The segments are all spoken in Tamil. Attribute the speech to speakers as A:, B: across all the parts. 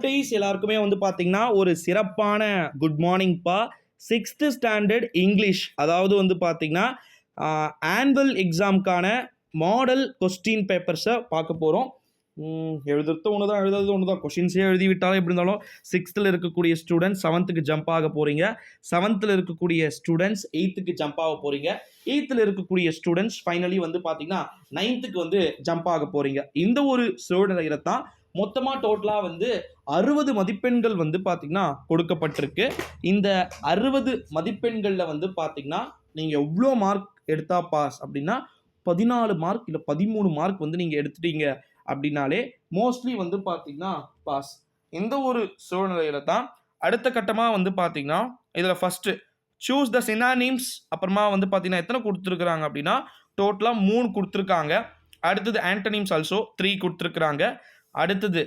A: குட்டீஸ் எல்லாருக்குமே வந்து பார்த்தீங்கன்னா ஒரு சிறப்பான குட் மார்னிங்ப்பா. 6th ஸ்டாண்டர்ட் இங்கிலீஷ், அதாவது வந்து பார்த்தீங்கன்னா ஆனுவல் எக்ஸாமுக்கான மாடல் கொஸ்டின் பேப்பர்ஸை பார்க்க போகிறோம். எழுதுறது ஒன்று தான், எழுதுறது ஒன்று தான். கொஷின்ஸே எழுதி விட்டாலும் எப்படி இருந்தாலும் 6th இருக்கக்கூடிய ஸ்டூடெண்ட்ஸ் 7th ஜம்ப் ஆக போகிறீங்க. 7th இருக்கக்கூடிய ஸ்டூடெண்ட்ஸ் 8th ஜம்ப் ஆக போகிறீங்க. 8th இருக்கக்கூடிய ஸ்டூடெண்ட்ஸ் ஃபைனலி வந்து பார்த்தீங்கன்னா 9th வந்து ஜம்ப் ஆக போகிறீங்க. இந்த ஒரு சூழ்நிலையில தான் மொத்தமாக டோட்டலாக வந்து 60 மதிப்பெண்கள் வந்து பார்த்தீங்கன்னா கொடுக்கப்பட்டிருக்கு. இந்த 60 மதிப்பெண்களில் வந்து பார்த்தீங்கன்னா நீங்கள் எவ்வளோ மார்க் எடுத்தா பாஸ் அப்படின்னா 14 மார்க் இல்லை 13 மார்க் வந்து நீங்கள் எடுத்துட்டீங்க அப்படின்னாலே மோஸ்ட்லி வந்து பார்த்தீங்கன்னா பாஸ். இந்த ஒரு சூழ்நிலையில தான் அடுத்த கட்டமாக வந்து பார்த்தீங்கன்னா இதில் ஃபஸ்ட்டு சூஸ் த சினானிம்ஸ். அப்புறமா வந்து பார்த்தீங்கன்னா எத்தனை கொடுத்துருக்குறாங்க அப்படின்னா டோட்டலாக 3 கொடுத்துருக்காங்க. அடுத்தது ஆன்டனிம்ஸ் ஆல்சோ 3 கொடுத்துருக்குறாங்க. அடுத்தது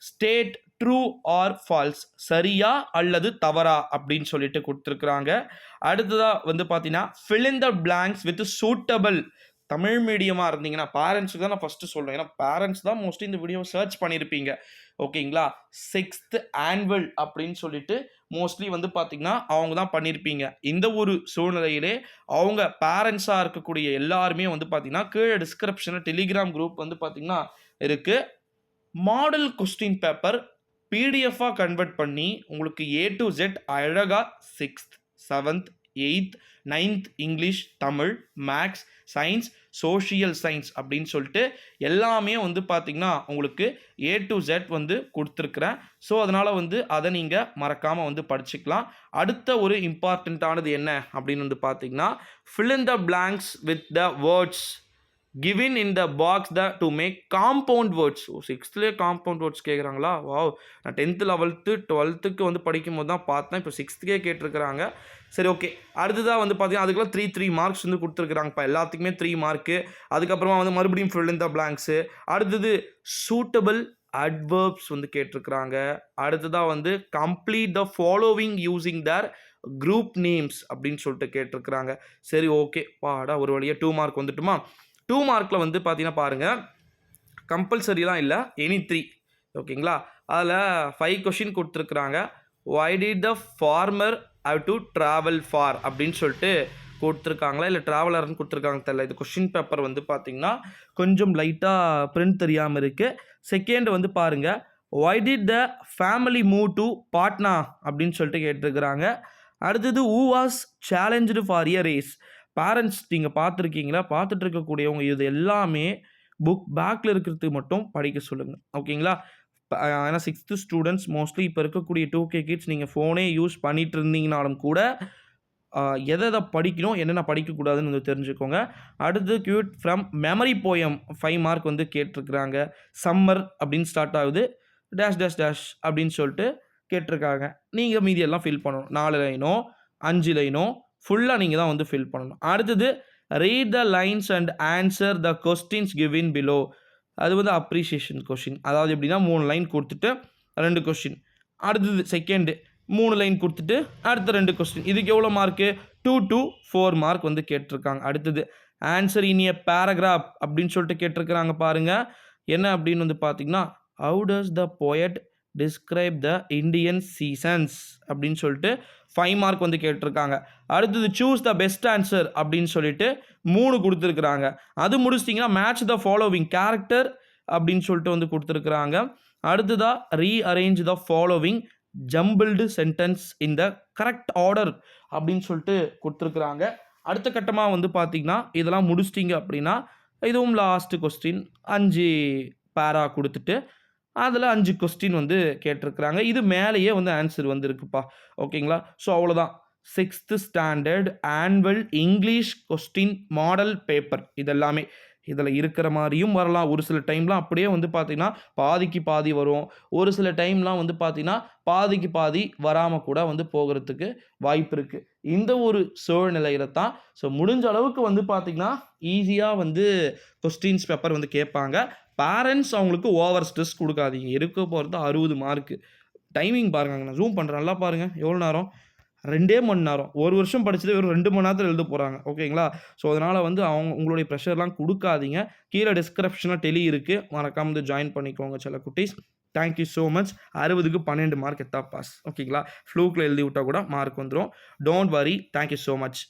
A: ஸ்டேட் ட்ரூ ஆர் ஃபால்ஸ், சரியா அல்லது தவறா அப்படின்னு சொல்லிட்டு கொடுத்துருக்குறாங்க. அடுத்ததாக வந்து பார்த்தீங்கன்னா fill in the blanks with suitable. Tamil மீடியமாக இருந்தீங்கன்னா பேரண்ட்ஸுக்கு தான் நான் ஃபஸ்ட்டு சொல்லுவேன், ஏன்னா பேரண்ட்ஸ் தான் மோஸ்ட்லி இந்த வீடியோவை சர்ச் பண்ணியிருப்பீங்க. ஓகேங்களா, 6th ஆனுவல் அப்படின்னு சொல்லிட்டு மோஸ்ட்லி வந்து பார்த்தீங்கன்னா அவங்க தான் பண்ணியிருப்பீங்க. இந்த ஒரு சூழ்நிலையிலே அவங்க பேரண்ட்ஸாக இருக்கக்கூடிய எல்லாருமே வந்து பார்த்தீங்கன்னா கீழே டிஸ்கிரிப்ஷனில் டெலிகிராம் குரூப் வந்து பார்த்தீங்கன்னா இருக்குது. மாடல் கொஸ்டின் பேப்பர் பிடிஎஃபாக கன்வெர்ட் பண்ணி உங்களுக்கு A to Z அழகாக 6th 7th 8th 9th English, Tamil, maths, science, social science அப்படின்னு சொல்லிட்டு எல்லாமே வந்து பார்த்திங்கன்னா உங்களுக்கு A to Z வந்து கொடுத்துருக்குறேன். ஸோ அதனால் வந்து அதை நீங்கள் மறக்காமல் வந்து படிச்சுக்கலாம். அடுத்த ஒரு இம்பார்ட்டண்ட்டானது என்ன அப்படின்னு வந்து பார்த்திங்கன்னா fill in the blanks with the words given in the box to make compound words. 6thலேயே காம்பவுண்ட் வேர்ட்ஸ் கேட்குறாங்களா? வாவ், நான் 10th 11th 12th வந்து படிக்கும் போது தான் பார்த்தேன். இப்போ 6thக்கே கேட்டிருக்கிறாங்க. சரி, ஓகே. அடுத்ததாக வந்து பார்த்தீங்கன்னா அதுக்கெல்லாம் 3 மார்க்ஸ் வந்து கொடுத்துருக்குறாங்க. இப்போ எல்லாத்துக்குமே 3 மார்க்கு. அதுக்கப்புறமா வந்து மறுபடியும் fill in the blanks. அடுத்தது சூட்டபிள் அட்வர்ப்ஸ் வந்து கேட்டிருக்கிறாங்க. அடுத்ததாக வந்து complete the following using their group names அப்படின்னு சொல்லிட்டு கேட்டிருக்கிறாங்க. சரி, ஓகே, பாடா ஒரு வழியாக 2 மார்க் வந்துட்டுமா. 2 மார்க்கில் வந்து பார்த்தீங்கன்னா பாருங்கள், கம்பல்சரிலாம் இல்லை, எனி 3. ஓகேங்களா, அதில் 5 கொஷின் கொடுத்துருக்குறாங்க. why did the farmer have to travel far அப்படின்னு சொல்லிட்டு கொடுத்துருக்காங்களா இல்லை ட்ராவலர்னு கொடுத்துருக்காங்க தெரியல. இது கொஷின் பேப்பர் வந்து பார்த்தீங்கன்னா கொஞ்சம் லைட்டாக பிரிண்ட் தெரியாமல் இருக்குது. செகண்ட் வந்து பாருங்கள், why did the family move to Patna அப்படின்னு சொல்லிட்டு கேட்டிருக்கிறாங்க. அடுத்தது who was challenged for a race. Parents நீங்கள் பார்த்துருக்கீங்களா? பார்த்துட்டு இருக்கக்கூடியவங்க இது எல்லாமே புக் பேக்கில் இருக்கிறதுக்கு மட்டும் படிக்க சொல்லுங்கள். ஓகேங்களா, ஏன்னா 6th ஸ்டூடெண்ட்ஸ் மோஸ்ட்லி இப்போ இருக்கக்கூடிய 2K கிட்ஸ் நீங்கள் ஃபோனே யூஸ் பண்ணிகிட்டு இருந்தீங்கனாலும் கூட எதை படிக்கணும் என்னென்ன படிக்கக்கூடாதுன்னு வந்து தெரிஞ்சுக்கோங்க. அடுத்து cute from memory poem 5 mark வந்து கேட்டிருக்கிறாங்க. சம்மர் அப்படின்னு ஸ்டார்ட் ஆகுது, டேஷ் டேஷ் டேஷ் அப்படின்னு சொல்லிட்டு கேட்டிருக்காங்க. நீங்கள் மீதியெல்லாம் ஃபில் பண்ணணும். 4 லைனோ 5 லைனோ ஃபுல்லாக நீங்கள் தான் வந்து ஃபில் பண்ணணும். அடுத்தது read the lines and answer the questions given below. அது வந்து அப்ரிஷியேஷன் கொஷின். அதாவது எப்படின்னா 3 லைன் கொடுத்துட்டு 2 கொஸ்டின். அடுத்தது செகண்டு 3 லைன் கொடுத்துட்டு அடுத்த 2 கொஸ்டின். இதுக்கு எவ்வளோ மார்க்கு? 2 to 4 மார்க் வந்து கேட்டிருக்காங்க. அடுத்தது ஆன்சர் இன் எ பேராகிராஃப் அப்படின்னு சொல்லிட்டு கேட்டிருக்கிறாங்க. பாருங்கள் என்ன அப்படின்னு வந்து பார்த்தீங்கன்னா how does the poet describe the Indian seasons அப்படின்னு சொல்லிட்டு 5 மார்க் வந்து கேட்டிருக்காங்க. அடுத்தது சூஸ் த பெஸ்ட் ஆன்சர் அப்படின்னு சொல்லிட்டு 3 கொடுத்துருக்குறாங்க. அது முடிச்சிட்டிங்கன்னா மேட்ச் த ஃபாலோவிங் கேரக்டர் அப்படின்னு சொல்லிட்டு வந்து கொடுத்துருக்குறாங்க. அடுத்ததாக rearrange the following jumbled sentence in the correct order அப்படின்னு சொல்லிட்டு கொடுத்துருக்குறாங்க. அடுத்த கட்டமாக வந்து பார்த்திங்கன்னா இதெல்லாம் முடிச்சிட்டிங்க அப்படின்னா இதுவும் லாஸ்ட்டு கொஸ்டின் 5 பேரா கொடுத்துட்டு அதில் 5 கொஸ்டின் வந்து கேட்டிருக்கிறாங்க. இது மேலேயே வந்து ஆன்சர் வந்து இருக்குப்பா. ஓகேங்களா, ஸோ அவ்வளோதான் 6th standard annual English question model paper. இதெல்லாமே இதில் இருக்கிற மாதிரியும் வரலாம். ஒரு சில டைம்லாம் அப்படியே வந்து பார்த்திங்கன்னா பாதிக்கு பாதி வரும். ஒரு சில டைம்லாம் வந்து பார்த்திங்கன்னா பாதிக்கு பாதி வராமல் கூட வந்து போகிறதுக்கு வாய்ப்பு இருக்குது. இந்த ஒரு சூழ்நிலையில தான் ஸோ முடிஞ்ச அளவுக்கு வந்து பார்த்திங்கன்னா ஈஸியாக வந்து கொஸ்டின்ஸ் பேப்பர் வந்து கேட்பாங்க. பேரண்ட்ஸ் அவங்களுக்கு ஓவர் ஸ்ட்ரெஸ் கொடுக்காதீங்க. இருக்க போகிறது 60 மார்க்கு. டைமிங் பாருங்க, நான் ஜூம் பண்ணுறேன், நல்லா பாருங்கள் எவ்வளோ நேரம். 2 மணி நேரம். ஒரு வருஷம் படிச்சது வெறும் 2 மணி நேரத்தில் எழுத போகிறாங்க. ஓகேங்களா, ஸோ அதனால் வந்து உங்களுடைய ப்ரெஷர்லாம் கொடுக்காதீங்க. கீழே டிஸ்கிரிப்ஷனில் டெலி இருக்குது, மறக்காம வந்து ஜாயின் பண்ணிக்கோங்க சில குட்டீஸ். Thank you so much. 60க்கு 12 மார்க் எடுத்தா பாஸ். ஓகேங்களா? ஃப்ளூக்கில் எழுதி விட்டால் கூட மார்க் வந்துடும். Don't worry. Thank you so much.